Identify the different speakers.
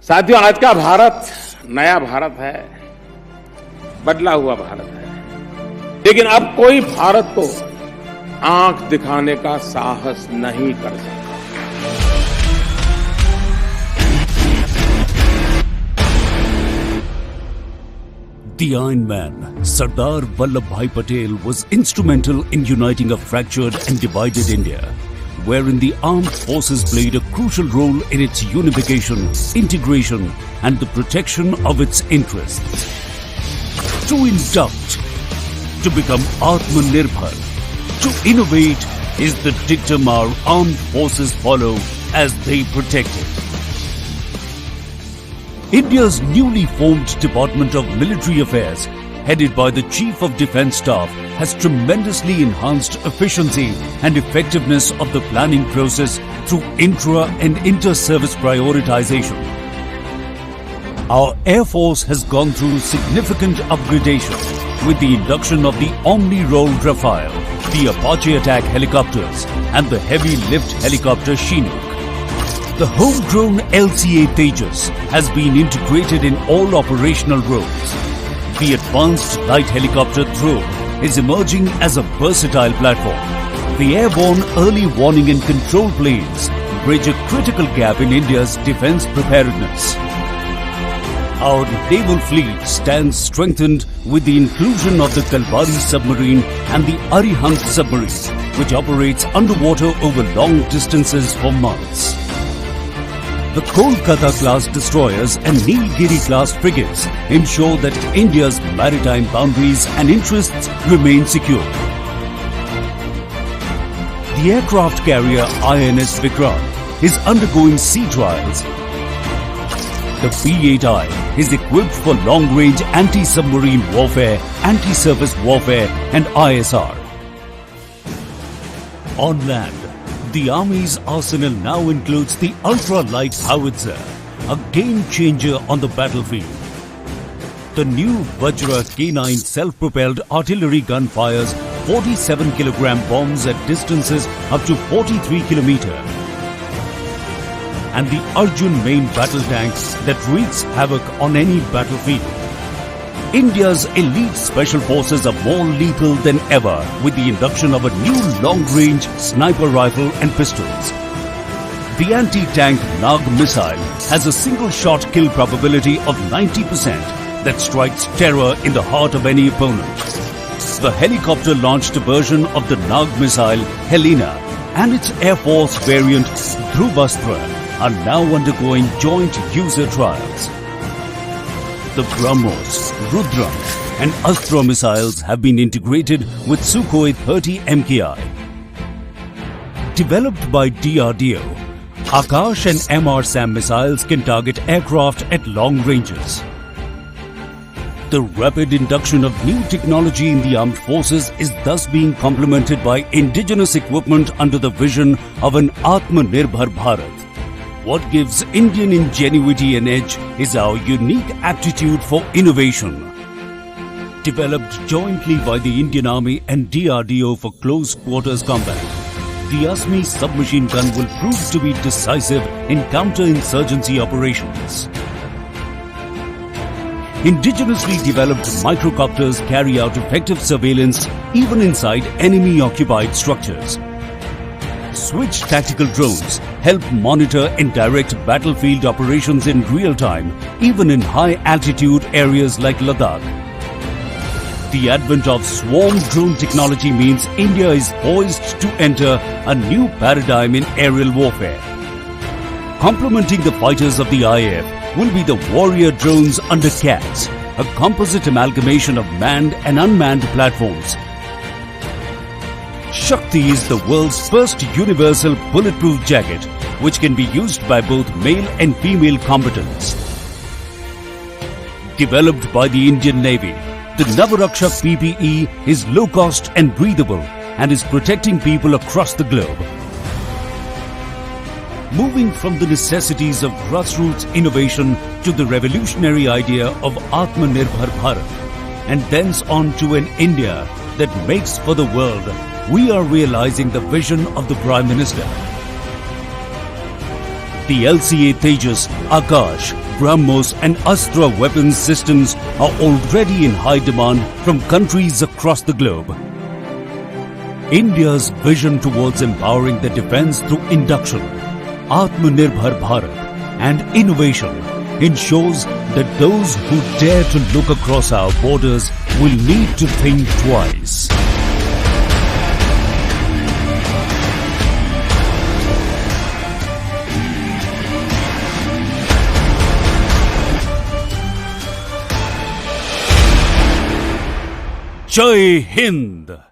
Speaker 1: साथियों, आज का भारत नया भारत है, बदला हुआ भारत है, लेकिन अब कोई भारत को आंख दिखाने का साहस नहीं कर सकता।
Speaker 2: The Iron Man, Sardar Vallabhbhai Patel, was instrumental in uniting a fractured and divided India, wherein the armed forces played a crucial role in its unification, integration and the protection of its interests. To induct, to become Atmanirbhar, to innovate is the dictum our armed forces follow as they protect it. India's newly formed Department of Military Affairs, headed by the Chief of Defence Staff, has tremendously enhanced efficiency and effectiveness of the planning process through intra and inter-service prioritization. Our Air Force has gone through significant upgradation with the induction of the Omni-Role Rafale, the Apache attack helicopters and the heavy lift helicopter Chinook. The homegrown LCA Tejas has been integrated in all operational roles. The advanced light helicopter drone is emerging as a versatile platform. The airborne early warning and control planes bridge a critical gap in India's defence preparedness. Our naval fleet stands strengthened with the inclusion of the Kalvari submarine and the Arihant submarine, which operates underwater over long distances for months. The Kolkata-class destroyers and Nilgiri-class frigates ensure that India's maritime boundaries and interests remain secure. The aircraft carrier INS Vikrant is undergoing sea trials. The P-8I is equipped for long-range anti-submarine warfare, anti-surface warfare and ISR. On land, the Army's arsenal now includes the ultra-light howitzer, a game-changer on the battlefield. The new Vajra K9 self-propelled artillery gun fires 47 kilogram bombs at distances up to 43 kilometers. And the Arjun main battle tank that wreaks havoc on any battlefield. India's elite special forces are more lethal than ever with the induction of a new long-range sniper rifle and pistols. The anti-tank Nag missile has a single-shot kill probability of 90% that strikes terror in the heart of any opponent. The helicopter-launched version of the Nag missile, Helena, and its Air Force variant, Dhruvastra, are now undergoing joint user trials. The BrahMos, Rudram and Astra missiles have been integrated with Sukhoi 30 MKI. Developed by DRDO, Akash and MR-SAM missiles can target aircraft at long ranges. The rapid induction of new technology in the armed forces is thus being complemented by indigenous equipment under the vision of an Atmanirbhar Bharat. What gives Indian ingenuity an edge is our unique aptitude for innovation. Developed jointly by the Indian Army and DRDO for close quarters combat, the ASMI submachine gun will prove to be decisive in counter-insurgency operations. Indigenously developed microcopters carry out effective surveillance even inside enemy-occupied structures. Switch tactical drones help monitor and direct battlefield operations in real time, even in high-altitude areas like Ladakh. The advent of swarm drone technology means India is poised to enter a new paradigm in aerial warfare. Complementing the fighters of the IAF will be the warrior drones under CATS, a composite amalgamation of manned and unmanned platforms. Shakti is the world's first universal bulletproof jacket, which can be used by both male and female combatants. Developed by the Indian Navy, the Navaraksha PPE is low cost and breathable and is protecting people across the globe. Moving from the necessities of grassroots innovation to the revolutionary idea of Atmanirbhar Bharat, and thence on to an India that makes for the world, we are realizing the vision of the Prime Minister. The LCA Tejas, Akash, BrahMos and Astra weapons systems are already in high demand from countries across the globe. India's vision towards empowering the defense through induction, Atmanirbhar Bharat and innovation ensures that those who dare to look across our borders will need to think twice. Jai Hind!